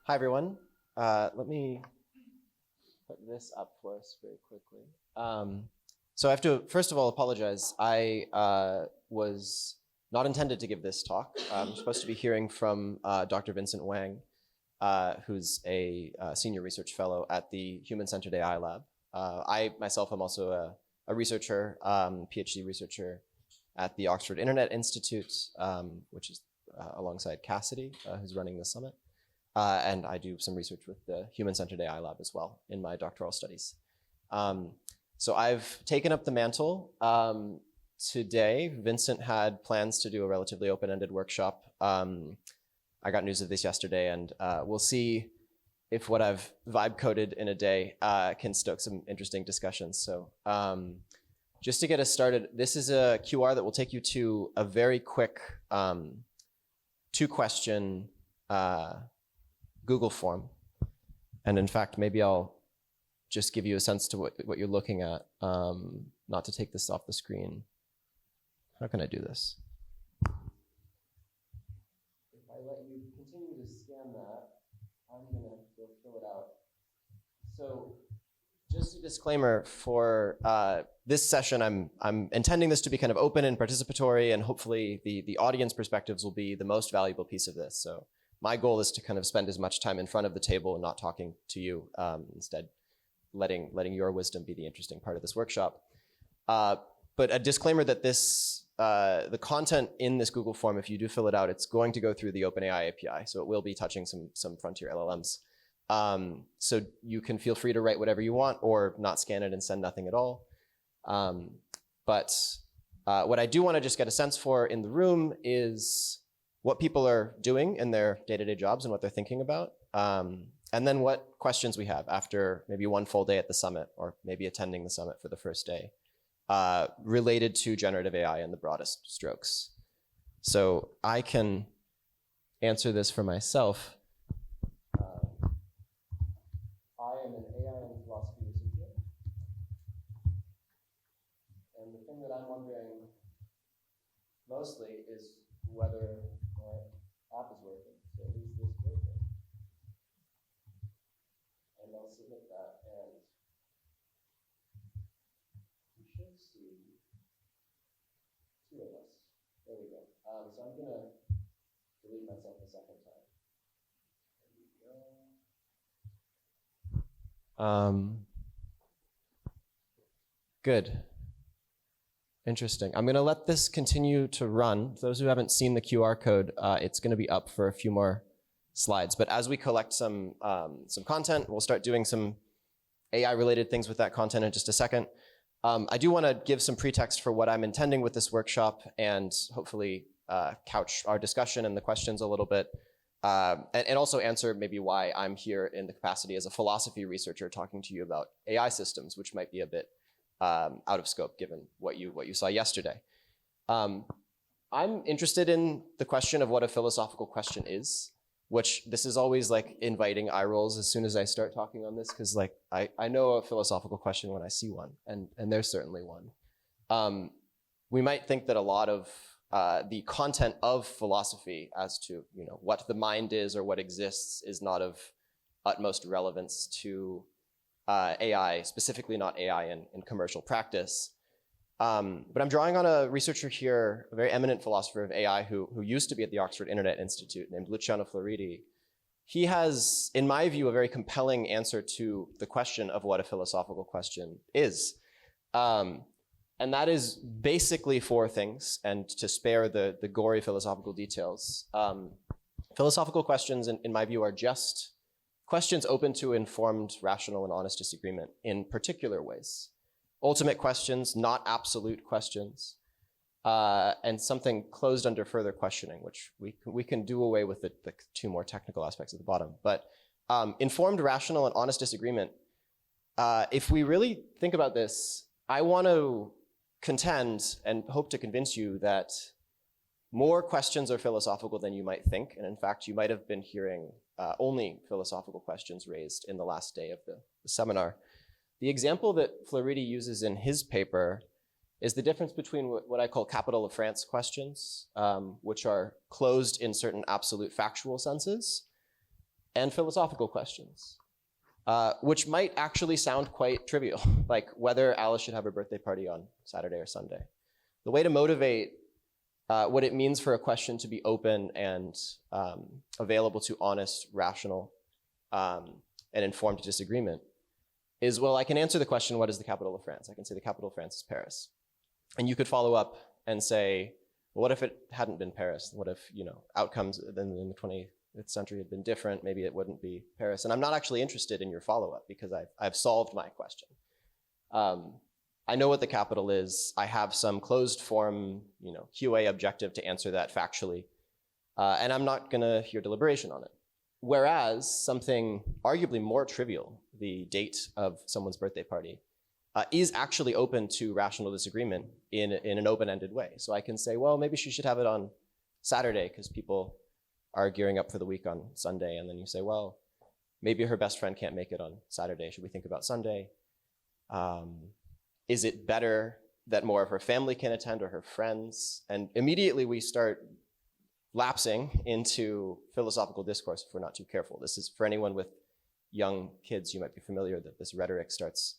Hi, everyone. Let me put this up for us very quickly. So I have to, first of all, apologize. I was not intended to give this talk. I'm supposed to be hearing from Dr. Vincent Wang, who's a senior research fellow at the Human-Centered AI Lab. I myself am also a researcher, PhD researcher at the Oxford Internet Institute, which is alongside Cassidy, who's running the summit. And I do some research with the Human-Centered AI Lab as well in my doctoral studies. So I've taken up the mantle. Today, Vincent had plans to do a relatively open-ended workshop. I got news of this yesterday, and we'll see if what I've vibe coded in a day can stoke some interesting discussions. So just to get us started, this is a QR that will take you to a very quick two-question Google form. And in fact, maybe I'll just give you a sense to what you're looking at, not to take this off the screen. How can I do this? If I let you continue to scan that, I'm gonna go fill it out. So just a disclaimer for this session, I'm intending this to be kind of open and participatory, and hopefully the audience perspectives will be the most valuable piece of this. So my goal is to kind of spend as much time in front of the table and not talking to you, instead letting your wisdom be the interesting part of this workshop. But a disclaimer that this, the content in this Google form, if you do fill it out, it's going to go through the OpenAI API. So it will be touching some frontier LLMs. So you can feel free to write whatever you want or not scan it and send nothing at all. But what I do want to just get a sense for in the room is what people are doing in their day-to-day jobs and what they're thinking about. And then what questions we have after maybe one full day at the summit or maybe attending the summit for the first day, related to generative AI in the broadest strokes. So I can answer this for myself. I am an AI and philosophy researcher. And the thing that I'm wondering mostly is whether my app is working. So is this working? And I'll submit that, and you should see two of us. There we go. So I'm gonna delete myself a second time. There we go. Good. Interesting. I'm going to let this continue to run. For those who haven't seen the QR code, it's going to be up for a few more slides. But as we collect some content, we'll start doing some AI-related things with that content in just a second. I do want to give some pretext for what I'm intending with this workshop and hopefully couch our discussion and the questions a little bit, and also answer maybe why I'm here in the capacity as a philosophy researcher talking to you about AI systems, which might be a bit out of scope given what you saw yesterday. I'm interested in the question of what a philosophical question is, which this is always like inviting eye rolls as soon as I start talking on this, because like I know a philosophical question when I see one, and there's certainly one. We might think that a lot of the content of philosophy as to what the mind is or what exists is not of utmost relevance to AI, specifically not AI in commercial practice. But I'm drawing on a researcher here, a very eminent philosopher of AI who used to be at the Oxford Internet Institute named Luciano Floridi. He has, in my view, a very compelling answer to the question of what a philosophical question is. And that is basically four things, and to spare the gory philosophical details. Philosophical questions, in my view, are just questions open to informed, rational, and honest disagreement in particular ways. Ultimate questions, not absolute questions, and something closed under further questioning, which we can do away with the two more technical aspects at the bottom. But informed, rational, and honest disagreement, if we really think about this, I want to contend and hope to convince you that more questions are philosophical than you might think. And in fact, you might have been hearing only philosophical questions raised in the last day of the seminar. The example that Floridi uses in his paper is the difference between what I call capital of France questions, which are closed in certain absolute factual senses, and philosophical questions, which might actually sound quite trivial, like whether Alice should have her birthday party on Saturday or Sunday. The way to motivate what it means for a question to be open and available to honest, rational, and informed disagreement is, well, I can answer the question, what is the capital of France? I can say the capital of France is Paris. And you could follow up and say, well, what if it hadn't been Paris? What if, outcomes in the 20th century had been different? Maybe it wouldn't be Paris. And I'm not actually interested in your follow-up because I've solved my question. I know what the capital is. I have some closed form, QA objective to answer that factually. And I'm not gonna hear deliberation on it. Whereas something arguably more trivial, the date of someone's birthday party, is actually open to rational disagreement in an open-ended way. So I can say, well, maybe she should have it on Saturday because people are gearing up for the week on Sunday. And then you say, well, maybe her best friend can't make it on Saturday. Should we think about Sunday? Is it better that more of her family can attend or her friends? And immediately we start lapsing into philosophical discourse if we're not too careful. This is for anyone with young kids, you might be familiar that this rhetoric starts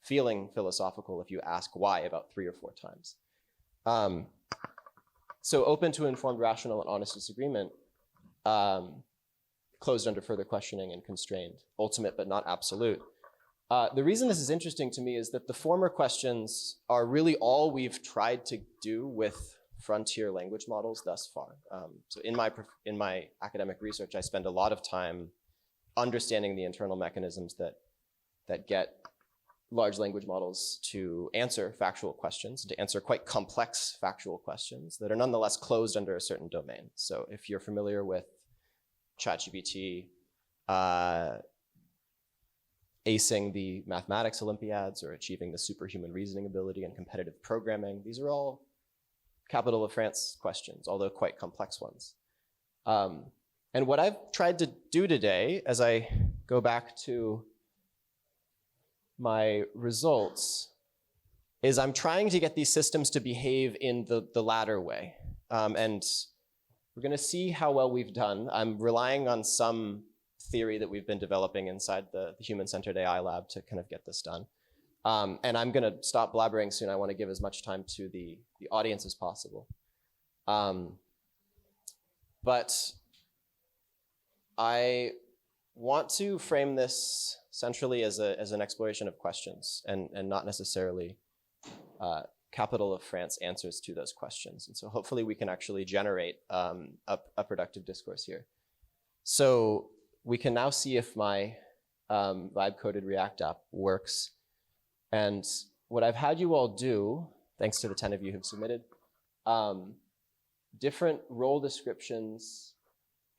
feeling philosophical if you ask why about 3 or 4 times. So open to informed, rational, and honest disagreement, closed under further questioning and constrained, ultimate but not absolute. The reason this is interesting to me is that the former questions are really all we've tried to do with frontier language models thus far. So in my academic research, I spend a lot of time understanding the internal mechanisms that get large language models to answer factual questions, to answer quite complex factual questions that are nonetheless closed under a certain domain. So if you're familiar with ChatGPT, acing the mathematics Olympiads or achieving the superhuman reasoning ability and competitive programming, these are all capital of France questions, although quite complex ones. And what I've tried to do today, as I go back to my results, is I'm trying to get these systems to behave in the latter way. And we're gonna see how well we've done. I'm relying on some theory that we've been developing inside the Human-Centered AI Lab to kind of get this done. And I'm gonna stop blabbering soon. I wanna give as much time to the audience as possible. But I want to frame this centrally as an exploration of questions and not necessarily capital of France answers to those questions. And so hopefully we can actually generate a productive discourse here. So we can now see if my vibe-coded React app works. And what I've had you all do, thanks to the 10 of you who've submitted, different role descriptions,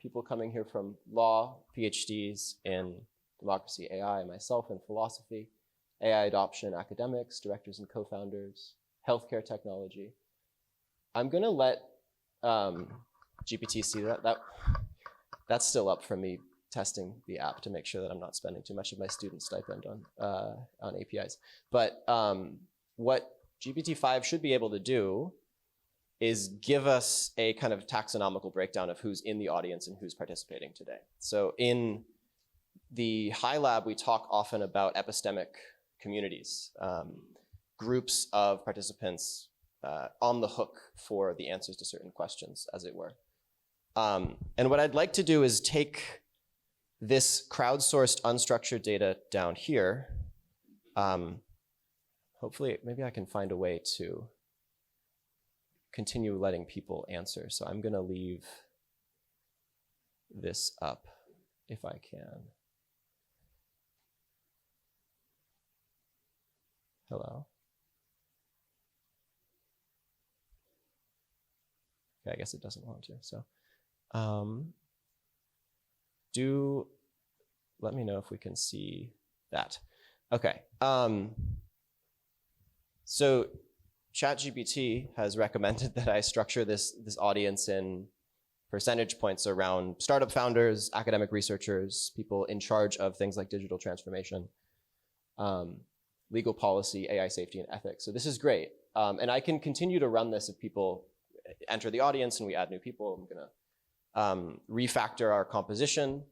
people coming here from law, PhDs in democracy, AI, myself in philosophy, AI adoption, academics, directors and co-founders, healthcare technology. I'm gonna let GPT see that. That's still up for me testing the app to make sure that I'm not spending too much of my student stipend on APIs. But what GPT-5 should be able to do is give us a kind of taxonomical breakdown of who's in the audience and who's participating today. So in the High Lab, we talk often about epistemic communities, groups of participants on the hook for the answers to certain questions, as it were. And what I'd like to do is take this crowdsourced unstructured data down here. Hopefully, maybe I can find a way to continue letting people answer. So I'm gonna leave this up if I can. Hello. Okay, I guess it doesn't want to. So do let me know if we can see that. Okay. So ChatGPT has recommended that I structure this audience in percentage points around startup founders, academic researchers, people in charge of things like digital transformation, legal policy, AI safety, and ethics. So this is great. And I can continue to run this if people enter the audience and we add new people. I'm gonna refactor our composition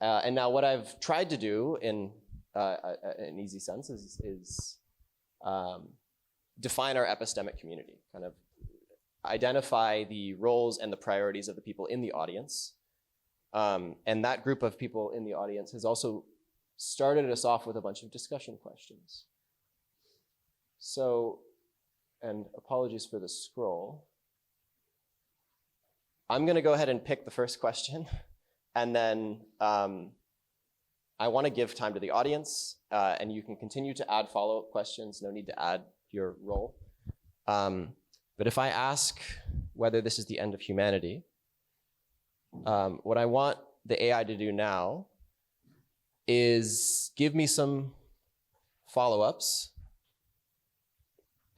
And now what I've tried to do in an easy sense is define our epistemic community, kind of identify the roles and the priorities of the people in the audience. And that group of people in the audience has also started us off with a bunch of discussion questions. So, and apologies for the scroll. I'm going to go ahead and pick the first question, and then I want to give time to the audience, and you can continue to add follow-up questions. No need to add your role. But if I ask whether this is the end of humanity, what I want the AI to do now is give me some follow-ups.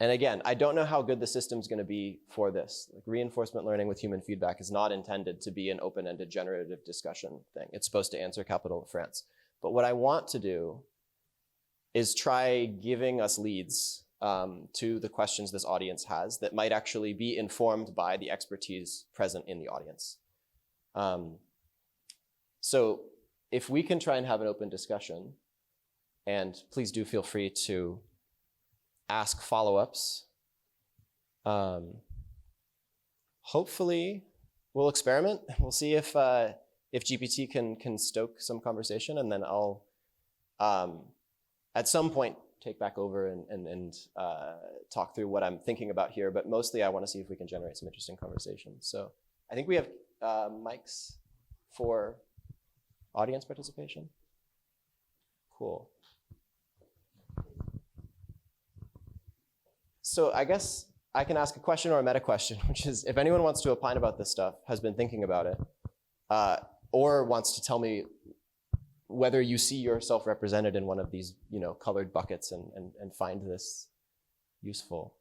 And again, I don't know how good the system's going to be for this. Like, reinforcement learning with human feedback is not intended to be an open-ended generative discussion thing. It's supposed to answer Capital of France. But what I want to do is try giving us leads to the questions this audience has that might actually be informed by the expertise present in the audience. So if we can try and have an open discussion, and please do feel free to ask follow-ups. Hopefully, we'll experiment. We'll see if GPT can stoke some conversation, and then I'll, at some point, take back over and talk through what I'm thinking about here. But mostly, I want to see if we can generate some interesting conversations. So I think we have mics for audience participation. Cool. So I guess I can ask a question or a meta question, which is, if anyone wants to opine about this stuff, has been thinking about it, or wants to tell me whether you see yourself represented in one of these, colored buckets and find this useful,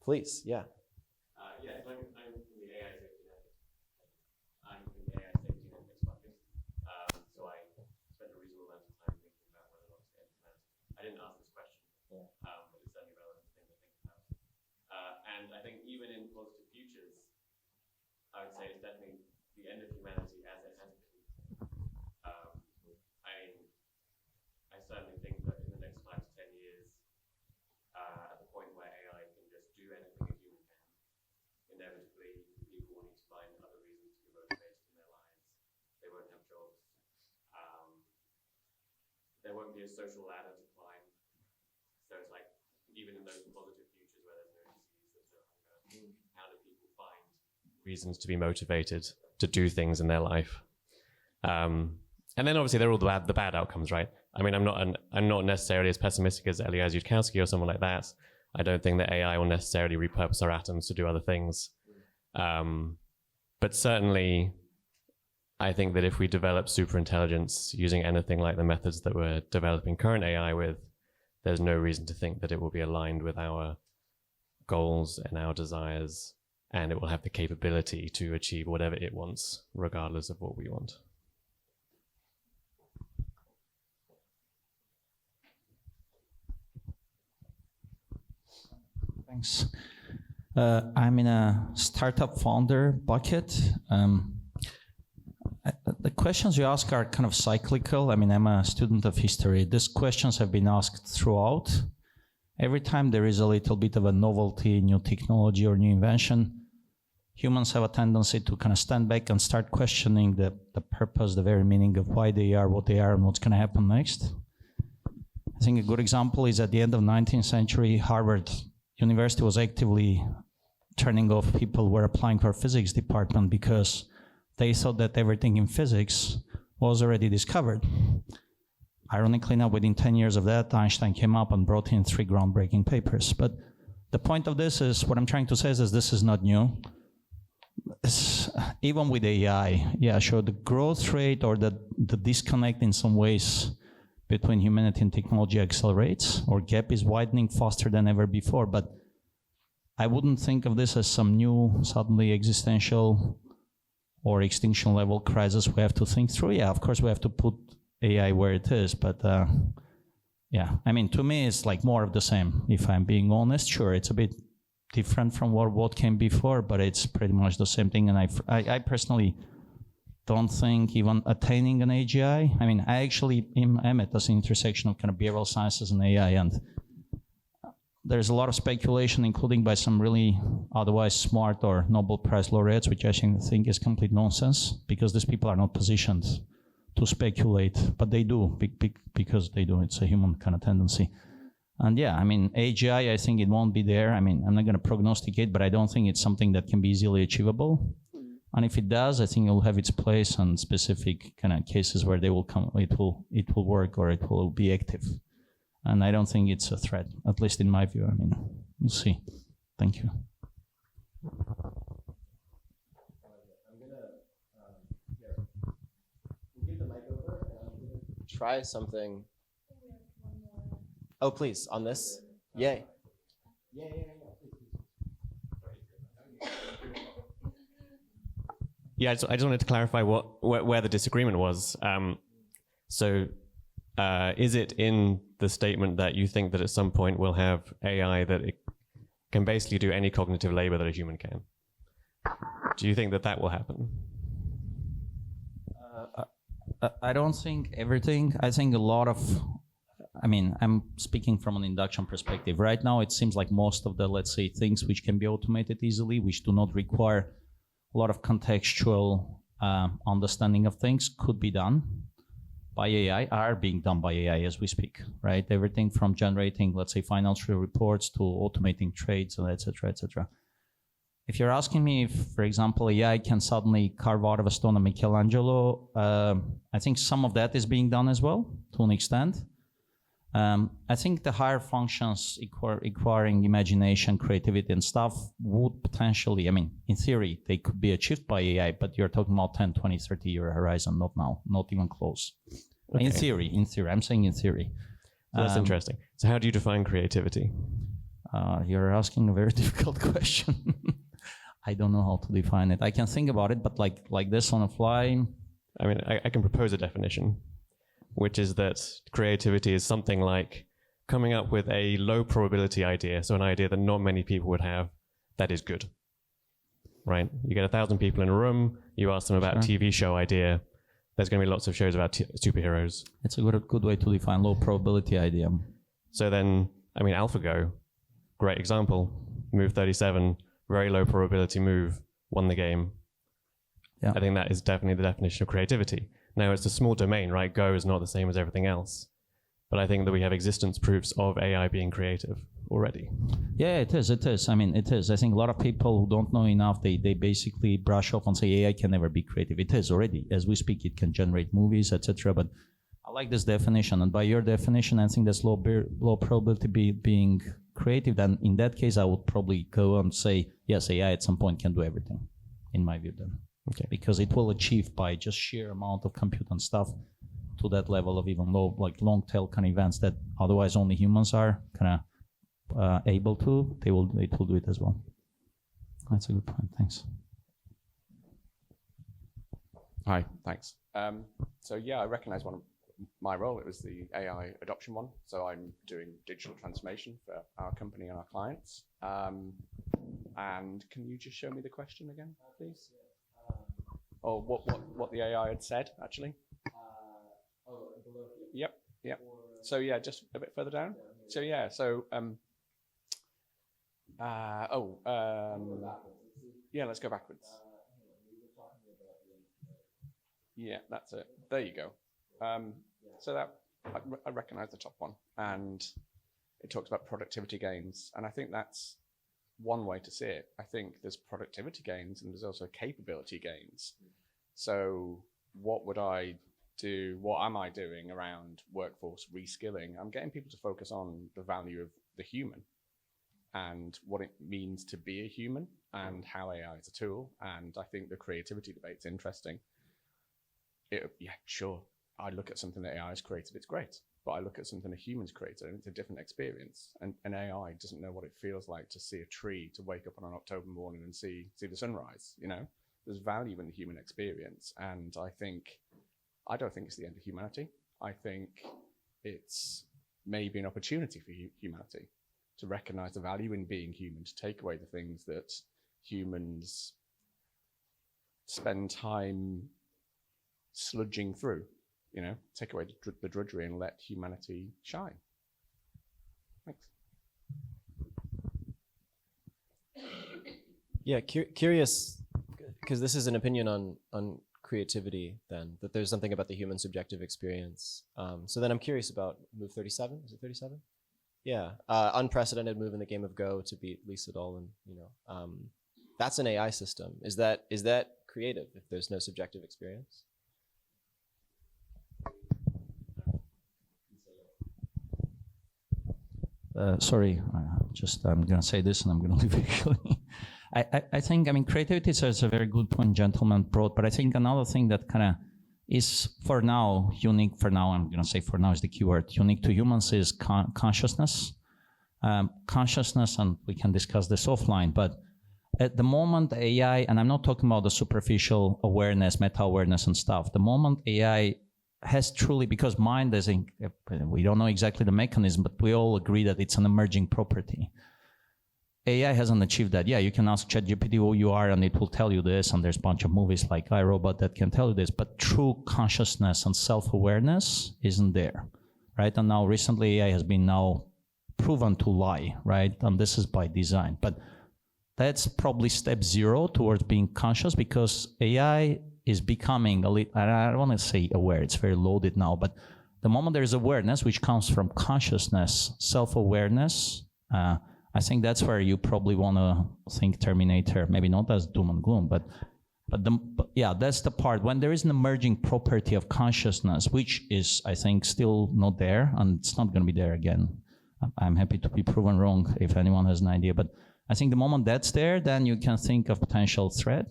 please, yeah. Yeah, so I'm in the AI safety net. I'm in the AI safety networks bucket. So I spent a reasonable amount of time thinking about whether or not to get implemented. I didn't ask this question, but it's certainly relevant thing to think about. And I think even in positive futures, I would say it's definitely the end of humanity as it has been. I certainly think that in the next 5 to 10 years, at the point where AI can just do anything a human can, inevitably people will need to find other reasons to be motivated in their lives. They won't have jobs. There won't be a social ladder to climb. So it's like, even in those positive futures where there's no disease, there's no hunger, how do people find reasons to be motivated to do things in their life? And then obviously there are all the bad outcomes, right? I mean, I'm not necessarily as pessimistic as Eliezer Yudkowsky or someone like that. I don't think that AI will necessarily repurpose our atoms to do other things. But certainly, I think that if we develop superintelligence using anything like the methods that we're developing current AI with, there's no reason to think that it will be aligned with our goals and our desires, and it will have the capability to achieve whatever it wants, regardless of what we want. Thanks. I'm in a startup founder bucket. The questions you ask are kind of cyclical. I mean, I'm a student of history. These questions have been asked throughout. Every time there is a little bit of a novelty, new technology or new invention, humans have a tendency to kind of stand back and start questioning the purpose, the very meaning of why they are what they are and what's going to happen next. I think a good example is at the end of the 19th century, Harvard University was actively turning off people who were applying for physics department because they thought that everything in physics was already discovered. Ironically, now within 10 years of that, Einstein came up and brought in 3 groundbreaking papers. But the point of this is, what I'm trying to say is this is not new. Even with AI, yeah, sure, the growth rate or the disconnect in some ways between humanity and technology accelerates, or gap is widening faster than ever before. But I wouldn't think of this as some new, suddenly existential or extinction level crisis we have to think through. Yeah, of course we have to put AI where it is, but yeah, I mean, to me it's like more of the same, if I'm being honest. Sure, it's a bit different from what came before, but it's pretty much the same thing. And I personally don't think even attaining an AGI. I mean, I actually am at this intersection of kind of behavioral sciences and AI, and there's a lot of speculation, including by some really otherwise smart or Nobel Prize laureates, which I think is complete nonsense, because these people are not positioned to speculate, but they do, because they do. It's a human kind of tendency. And yeah, I mean, AGI, I think it won't be there. I mean, I'm not going to prognosticate, but I don't think it's something that can be easily achievable. And if it does, I think it will have its place on specific kind of cases where they will come, it will work, or it will be active. And I don't think it's a threat, at least in my view. I mean, we'll see. Thank you. Try something. Oh, please, on this? Yay. Yeah. Yeah, I just wanted to clarify where the disagreement was. Is it in the statement that you think that at some point we'll have AI that it can basically do any cognitive labor that a human can? Do you think that will happen? I don't think everything. I think a lot of, I mean, I'm speaking from an induction perspective. Right now, it seems like most of the, let's say, things which can be automated easily, which do not require a lot of contextual understanding of things, could be done by AI, are being done by AI as we speak, right? Everything from generating, let's say, financial reports to automating trades, et cetera, et cetera. If you're asking me if, for example, AI can suddenly carve out of a stone a Michelangelo, I think some of that is being done as well, to an extent. I think the higher functions requiring imagination, creativity, and stuff would potentially, I mean, in theory, they could be achieved by AI, but you're talking about 10, 20, 30-year horizon, not now, not even close. Okay. In theory, I'm saying in theory. That's interesting. So how do you define creativity? You're asking a very difficult question. I don't know how to define it. I can think about it, but like this on the fly. I mean, I can propose a definition, which is that creativity is something like coming up with a low probability idea, so an idea that not many people would have, that is good, right? You get 1,000 people in a room, you ask them about a TV show idea, there's going to be lots of shows about superheroes. It's a good way to define low probability idea. So then, I mean, AlphaGo, great example, move 37, very low probability move, won the game. Yeah. I think that is definitely the definition of creativity. Now, it's a small domain, right? Go is not the same as everything else. But I think that we have existence proofs of AI being creative already. Yeah, it is. I mean, it is. I think a lot of people who don't know enough, they basically brush off and say AI can never be creative. It is already. As we speak, it can generate movies, etc. But I like this definition. And by your definition, I think that's low probability being creative. Then in that case, I would probably go and say, yes, AI at some point can do everything, in my view then. Okay. Because it will achieve by just sheer amount of compute and stuff to that level of even low, like long tail kind of events that otherwise only humans are kind of able to. It will do it as well. That's a good point. Thanks. Hi. Thanks. So yeah, I recognize one of my role. It was the AI adoption one. So I'm doing digital transformation for our company and our clients. And can you just show me the question again, please? Or what the AI had said, actually? Yep. So yeah, just a bit further down. So yeah, yeah, let's go backwards. Yeah, that's it. There you go. So that I recognize the top one, and it talks about productivity gains, and I think that's one way to see it. I think there's productivity gains and there's also capability gains. So what would I do? What am I doing around workforce reskilling? I'm getting people to focus on the value of the human and what it means to be a human and how AI is a tool. And I think the creativity debate's interesting. Yeah, sure. I look at something that AI is creative, it's great. But I look at something a human's created and it's a different experience. And an AI doesn't know what it feels like to see a tree, to wake up on an October morning and see the sunrise, you know? There's value in the human experience. And I don't think it's the end of humanity. I think it's maybe an opportunity for humanity to recognize the value in being human, to take away the things that humans spend time sludging through. Take away the drudgery and let humanity shine. Thanks. Yeah, curious, because this is an opinion on creativity then, that there's something about the human subjective experience. So then I'm curious about move 37, is it 37? Yeah, unprecedented move in the game of Go to beat Lisa Dolan, that's an AI system. Is that creative if there's no subjective experience? Sorry, I'm going to say this and I'm going to leave actually. I think, creativity is a very good point gentleman brought, but I think another thing that kind of is for now, unique for now, I'm going to say for now is the keyword, unique to humans is consciousness. Consciousness, and we can discuss this offline, but at the moment AI, and I'm not talking about the superficial awareness, meta-awareness and stuff, the moment AI has truly, because mind is, we don't know exactly the mechanism, but we all agree that it's an emerging property. AI hasn't achieved that. Yeah, you can ask ChatGPT who you are and it will tell you this, and there's a bunch of movies like iRobot that can tell you this, but true consciousness and self-awareness isn't there, right? And now recently AI has been now proven to lie, right? And this is by design, but that's probably step 0 towards being conscious, because AI is becoming a little, I don't want to say aware, it's very loaded now, but the moment there is awareness, which comes from consciousness, self-awareness, I think that's where you probably want to think Terminator, maybe not as doom and gloom, but yeah, that's the part. When there is an emerging property of consciousness, which is, I think, still not there, and it's not going to be there again. I'm happy to be proven wrong if anyone has an idea, but I think the moment that's there, then you can think of potential threat,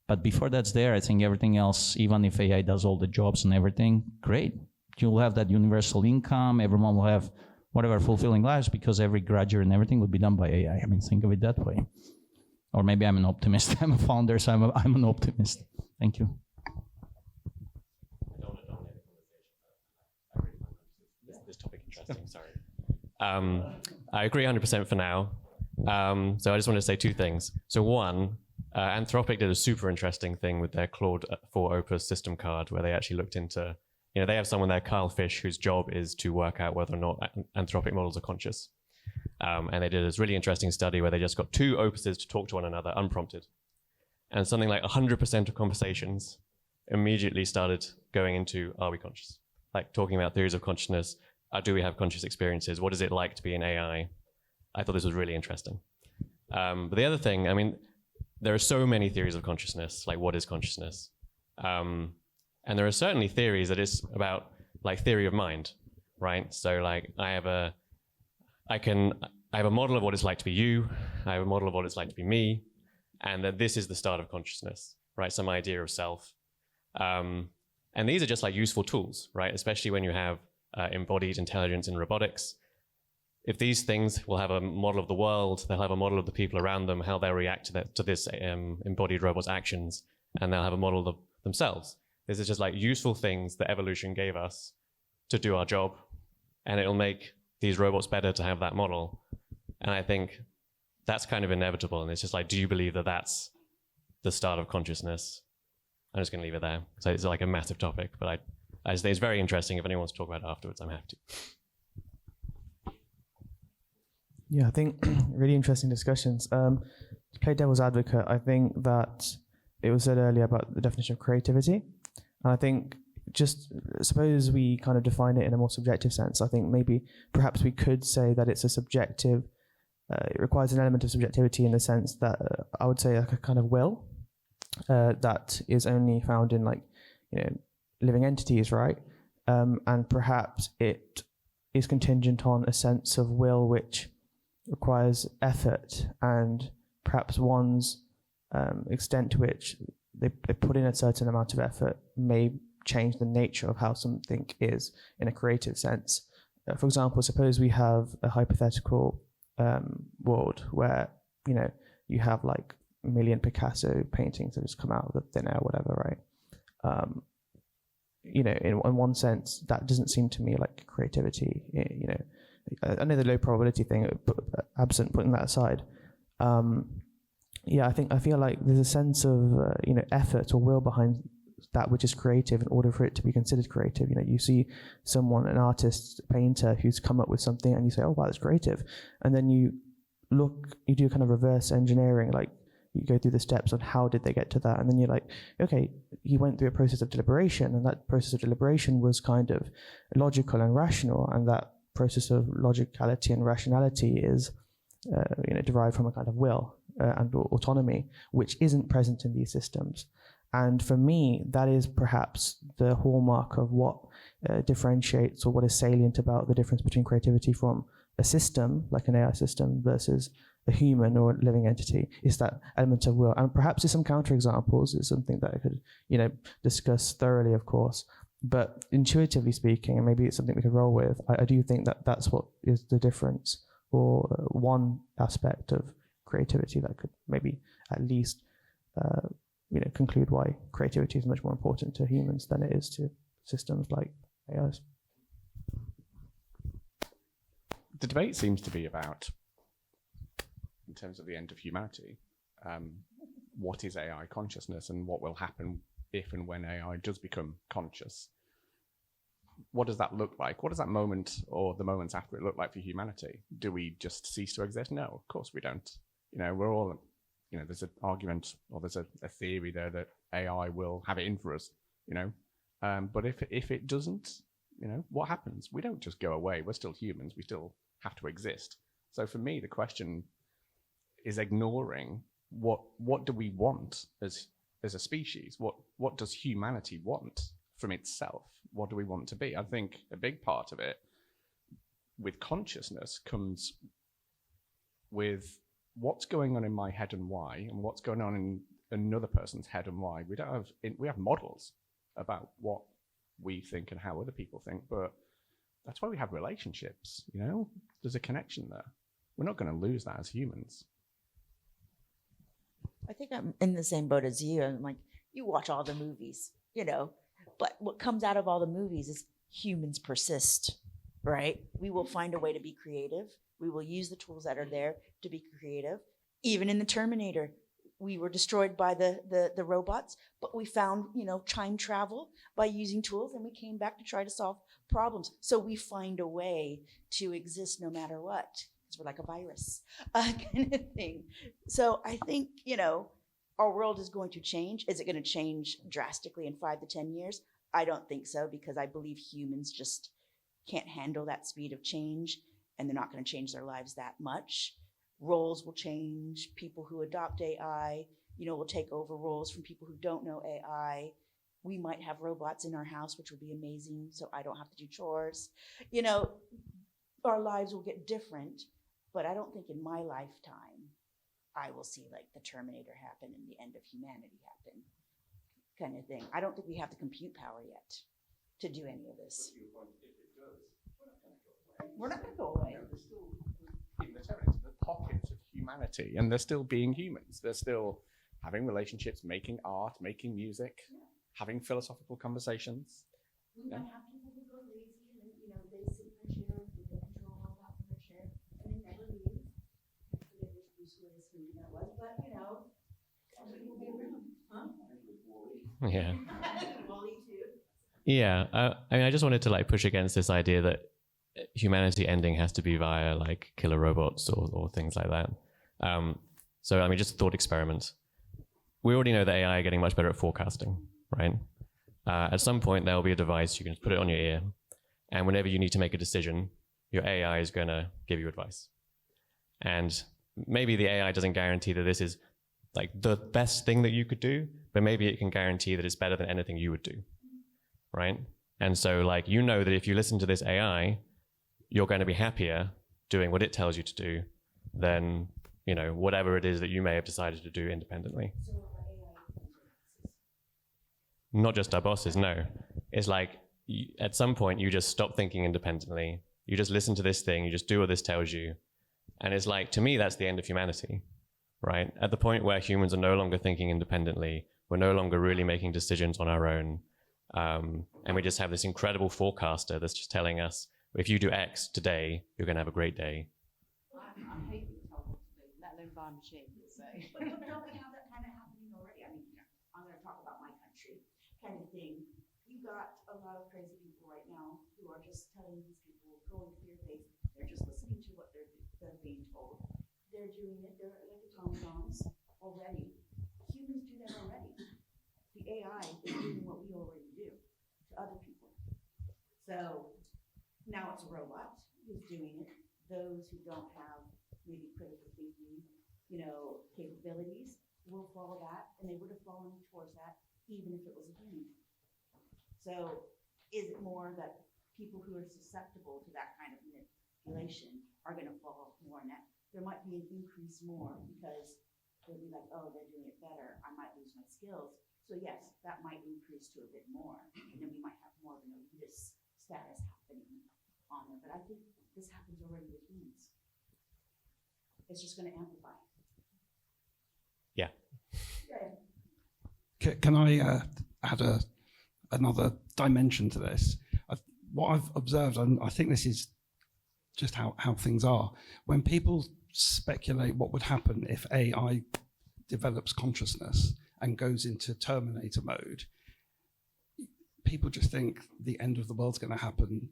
but before that's there, I think everything else, even if AI does all the jobs and everything, great. You'll have that universal income, everyone will have whatever fulfilling lives, because every graduate and everything would be done by AI. Think of it that way. Or maybe I'm an optimist. I'm a founder, so I'm an optimist. Thank you. This topic interesting, sorry. I agree 100% for now. So I just want to say 2 things. So one, Anthropic did a super interesting thing with their Claude 4 Opus system card, where they actually looked into, they have someone there, Kyle Fish, whose job is to work out whether or not Anthropic models are conscious. And they did this really interesting study where they just got 2 opuses to talk to one another unprompted. And something like 100% of conversations immediately started going into, are we conscious? Like talking about theories of consciousness. Do we have conscious experiences? What is it like to be in AI? I thought this was really interesting. But the other thing, there are so many theories of consciousness, like what is consciousness? And there are certainly theories that is about like theory of mind, right? So like I have a model of what it's like to be you. I have a model of what it's like to be me. And that this is the start of consciousness, right? Some idea of self. And these are just like useful tools, right? Especially when you have embodied intelligence in robotics. If these things will have a model of the world, they'll have a model of the people around them, how they'll react to this embodied robot's actions, and they'll have a model of themselves. This is just like useful things that evolution gave us to do our job, and it'll make these robots better to have that model. And I think that's kind of inevitable, and it's just like, do you believe that that's the start of consciousness? I'm just going to leave it there, because it's like a massive topic, but I just think it's very interesting. If anyone wants to talk about it afterwards, I'm happy to. Yeah, I think really interesting discussions. To play devil's advocate, I think that it was said earlier about the definition of creativity. And I think just suppose we kind of define it in a more subjective sense. I think perhaps we could say that it's a subjective, it requires an element of subjectivity in the sense that I would say like a kind of will that is only found in living entities, right? And perhaps it is contingent on a sense of will which requires effort, and perhaps one's extent to which they put in a certain amount of effort may change the nature of how something is in a creative sense. For example, suppose we have a hypothetical world where you have like a million Picasso paintings that just come out of the thin air, whatever, right? In one sense, that doesn't seem to me like creativity. I know the low probability thing, but absent putting that aside, I feel like there's a sense of effort or will behind that which is creative in order for it to be considered creative. You know, you see someone, an artist, painter, who's come up with something, and you say, "Oh, wow, that's creative," and then you do kind of reverse engineering, like you go through the steps on how did they get to that, and then you're like, okay, he went through a process of deliberation, and that process of deliberation was kind of logical and rational, and that process of logicality and rationality is derived from a kind of will and autonomy, which isn't present in these systems. And for me, that is perhaps the hallmark of what differentiates, or what is salient about the difference between creativity from a system, like an AI system, versus a human or a living entity, is that element of will. And perhaps there's some counterexamples. It's something that I could, discuss thoroughly, of course. But intuitively speaking, and maybe it's something we could roll with, I do think that that's what is the difference, or one aspect of creativity that could maybe at least conclude why creativity is much more important to humans than it is to systems like AIs. The debate seems to be about, in terms of the end of humanity, what is AI consciousness and what will happen if and when AI does become conscious. What does that look like? What does that moment or the moments after it look like for humanity? Do we just cease to exist? No, of course we don't. We're all, there's an argument, or there's a theory there that AI will have it in for us, but if it doesn't, what happens? We don't just go away. We're still humans. We still have to exist. So for me, the question is ignoring what do we want as a species? What does humanity want from itself? What do we want to be? I think a big part of it with consciousness comes with what's going on in my head and why, and what's going on in another person's head and why. We have models about what we think and how other people think, but that's why we have relationships. There's a connection there. We're not going to lose that as humans. I think I'm in the same boat as you. I'm like, you watch all the movies, but what comes out of all the movies is humans persist, right? We will find a way to be creative. We will use the tools that are there to be creative. Even in the Terminator, we were destroyed by the robots, but we found, time travel by using tools, and we came back to try to solve problems. So we find a way to exist no matter what, because we're like a virus kind of thing. So I think, our world is going to change. Is it going to change drastically in 5 to 10 years? I don't think so, because I believe humans just can't handle that speed of change, and they're not going to change their lives that much. Roles will change. People who adopt AI, will take over roles from people who don't know AI. We might have robots in our house, which will be amazing, so I don't have to do chores. Our lives will get different, but I don't think in my lifetime I will see like the Terminator happen and the end of humanity happen kind of thing. I don't think we have the compute power yet to do any of this. We're not going to go away. There's still, in the Terminator, the pockets of humanity, and they're still being humans. They're still having relationships, making art, making music, having philosophical conversations. We might have people who go lazy and they sit in their chair, they control all that from their chair, and they never leave. I forget which Bruce Willis movie that was, but somebody will be around. Huh? Yeah. Wall-E too. Yeah. I just wanted to push against this idea that humanity ending has to be via killer robots or things like that. Just a thought experiment. We already know that AI are getting much better at forecasting, right? At some point, there will be a device, you can just put it on your ear, and whenever you need to make a decision, your AI is going to give you advice. And maybe the AI doesn't guarantee that this is the best thing that you could do, but maybe it can guarantee that it's better than anything you would do, right? And so that if you listen to this AI, you're going to be happier doing what it tells you to do than, whatever it is that you may have decided to do independently. Not just our bosses, no. It's at some point you just stop thinking independently. You just listen to this thing, you just do what this tells you. And it's to me, that's the end of humanity, right? At the point where humans are no longer thinking independently, we're no longer really making decisions on our own. And we just have this incredible forecaster that's just telling us, if you do X today, you're going to have a great day. I hate being told what to do, let alone buy a machine. So. But don't we have that kind of happening already? I'm going to talk about my country. kind of thing. You got a lot of crazy people right now who are just telling these people, go into your face. They're just listening to what they're being told. They're doing it. They're like automatons already. Humans do that already. The AI is doing what we already do to other people. So now it's a robot who's doing it. Those who don't have maybe critical thinking, capabilities will follow that, and they would have fallen towards that even if it was a human. So is it more that people who are susceptible to that kind of manipulation are going to fall more in that? There might be an increase more because they'll be like, oh, they're doing it better. I might lose my skills. So yes, that might increase to a bit more. And then we might have more of an elitist status happening on them. But I think this happens already with humans. It's just going to amplify. Yeah. Can I add another dimension to this? What I've observed, and I think this is just how things are, when people speculate what would happen if AI develops consciousness and goes into Terminator mode, people just think the end of the world's going to happen,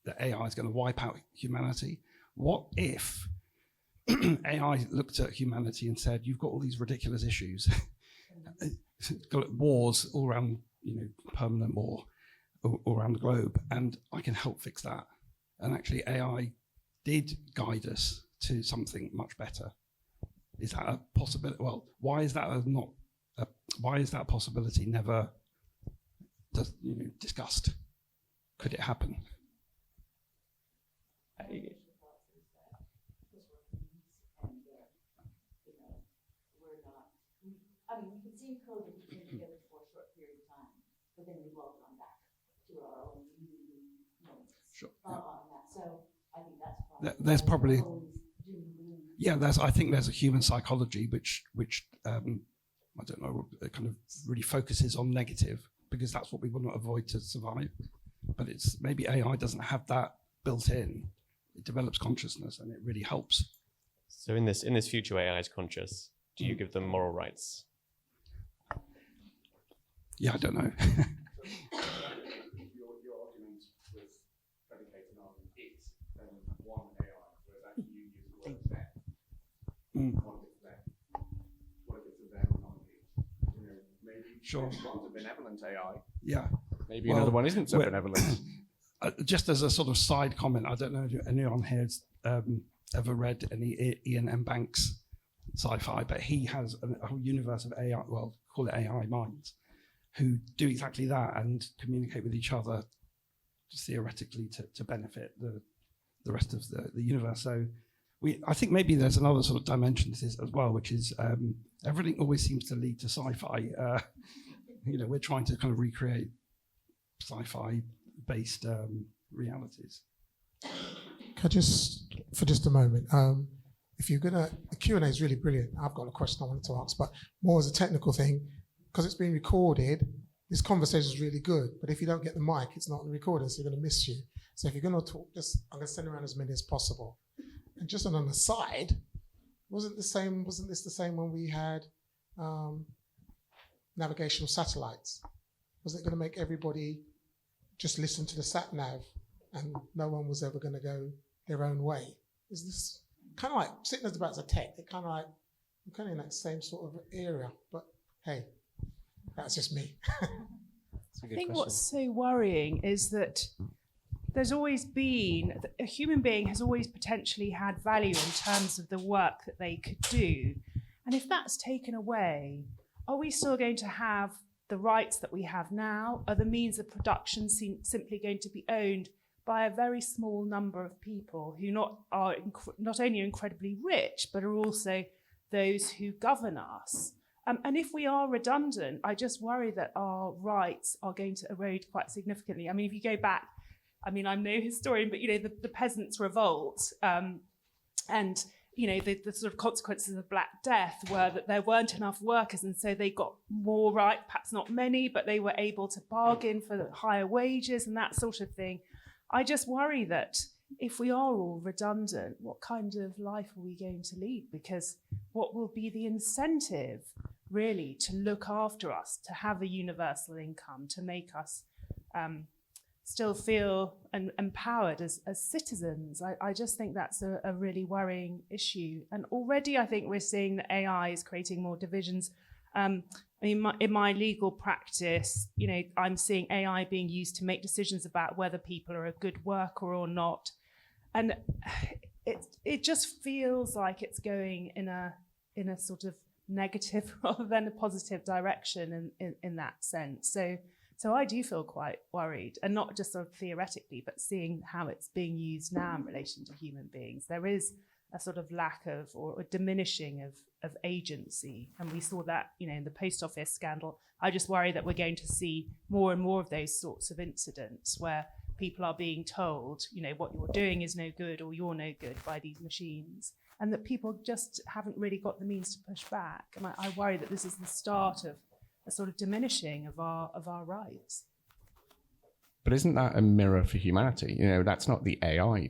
that AI is going to wipe out humanity. What if AI looked at humanity and said, you've got all these ridiculous issues, got wars all around, permanent war all around the globe, and I can help fix that. And actually AI did guide us to something much better. Is that a possibility? Well, why is that why is that possibility never discussed? Could it happen? You can see code that we came together for a short period of time, but then we've all gone back to our own moments. Sure. On that. So I think that's probably There's probably always I think there's a human psychology which I don't know, it kind of really focuses on negative because that's what we want to avoid to survive. But it's maybe AI doesn't have that built in. It develops consciousness and it really helps. So in this future where AI is conscious, do you give them moral rights? Yeah, I don't know. Your argument was predicated on it and one AI, whereas actually you use the word them. What if it's them? What if it's a them and not it? Maybe Sure. one's a benevolent AI. Yeah. Maybe another one isn't so benevolent. Just as a sort of side comment, I don't know if anyone here has ever read any Ian M. Banks sci-fi, but he has a whole universe of AI, well, call it AI minds, who do exactly that and communicate with each other just theoretically to benefit the rest of the universe. So I think maybe there's another sort of dimension to this as well, which is everything always seems to lead to sci-fi. We're trying to kind of recreate sci-fi based realities. Can I just, for just a moment, if you're gonna, the Q&A is really brilliant. I've got a question I wanted to ask, but more as a technical thing, because it's being recorded, this conversation is really good, but if you don't get the mic, it's not recorded, so you're gonna miss you. So if you're gonna talk, I'm gonna send around as many as possible. And just on the side, wasn't this the same when we had navigational satellites? Was it gonna make everybody just listen to the sat nav and no one was ever gonna go their own way? Is this kind of like sitting as about as a tech? They're kind of like, I'm kind of in that same sort of area, but hey, that's just me. That's a I good think question. what's so worrying is that there's always been, a human being has always potentially had value in terms of the work that they could do. And if that's taken away, are we still going to have the rights that we have now? Are the means of production simply going to be owned by a very small number of people who not only are incredibly rich, but are also those who govern us? And if we are redundant, I just worry that our rights are going to erode quite significantly. I mean, if you go back, I'm no historian, but the peasants' revolt, and the sort of consequences of Black Death were that there weren't enough workers, and so they got more right, perhaps not many, but they were able to bargain for higher wages and that sort of thing. I just worry that if we are all redundant, what kind of life are we going to lead? Because what will be the incentive really, to look after us, to have a universal income, to make us still feel empowered as citizens. I just think that's a really worrying issue. And already I think we're seeing that AI is creating more divisions. I mean, in my legal practice, I'm seeing AI being used to make decisions about whether people are a good worker or not. And it just feels like it's going in a sort of negative rather than a positive direction in that sense. So I do feel quite worried, and not just sort of theoretically, but seeing how it's being used now in relation to human beings. There is a sort of lack of, or a diminishing of agency. And we saw that, in the post office scandal. I just worry that we're going to see more and more of those sorts of incidents where people are being told, what you're doing is no good or you're no good by these machines. And that people just haven't really got the means to push back. And I worry that this is the start of a sort of diminishing of our rights. But isn't that a mirror for humanity? That's not the AI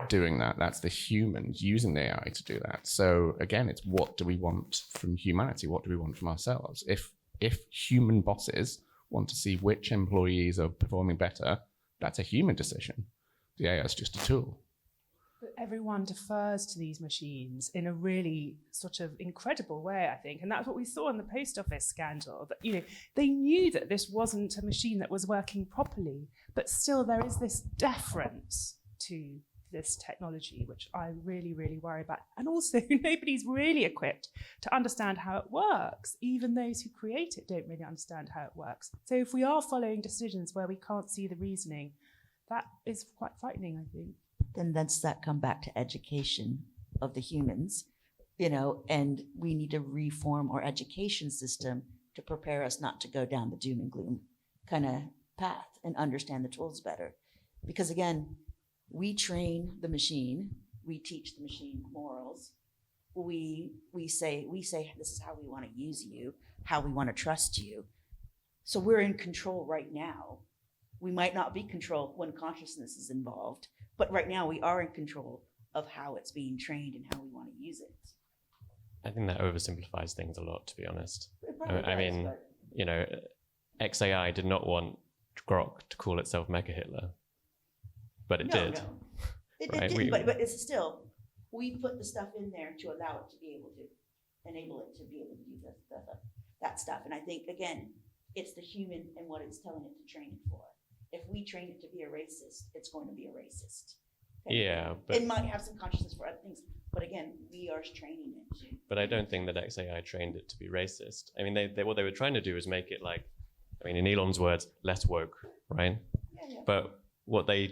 doing that. That's the humans using the AI to do that. So again, it's what do we want from humanity? What do we want from ourselves? If human bosses want to see which employees are performing better, that's a human decision. The AI is just a tool. But everyone defers to these machines in a really sort of incredible way, I think. And that's what we saw in the post office scandal. That, they knew that this wasn't a machine that was working properly, but still there is this deference to this technology, which I really, really worry about. And also, nobody's really equipped to understand how it works. Even those who create it don't really understand how it works. So if we are following decisions where we can't see the reasoning, that is quite frightening, I think. Then does that come back to education of the humans, and we need to reform our education system to prepare us not to go down the doom and gloom kind of path and understand the tools better. Because again, we train the machine, we teach the machine morals, we say this is how we want to use you, how we want to trust you. So we're in control right now. We might not be control when consciousness is involved, but right now we are in control of how it's being trained and how we want to use it. I think that oversimplifies things a lot, to be honest. It probably I mean, XAI did not want Grok to call itself Mecha Hitler, but it did. No. It Right, did, but it's still, we put the stuff in there to allow it to be able to enable it to be able to do that stuff. And I think, again, it's the human and what it's telling it to train it for. If we train it to be a racist, it's going to be a racist. Okay? Yeah, but It might have some consciousness for other things, but again, we are training it to. But I don't think that XAI trained it to be racist. I mean, what they were trying to do is make it like, in Elon's words, less woke, right? Yeah. But what they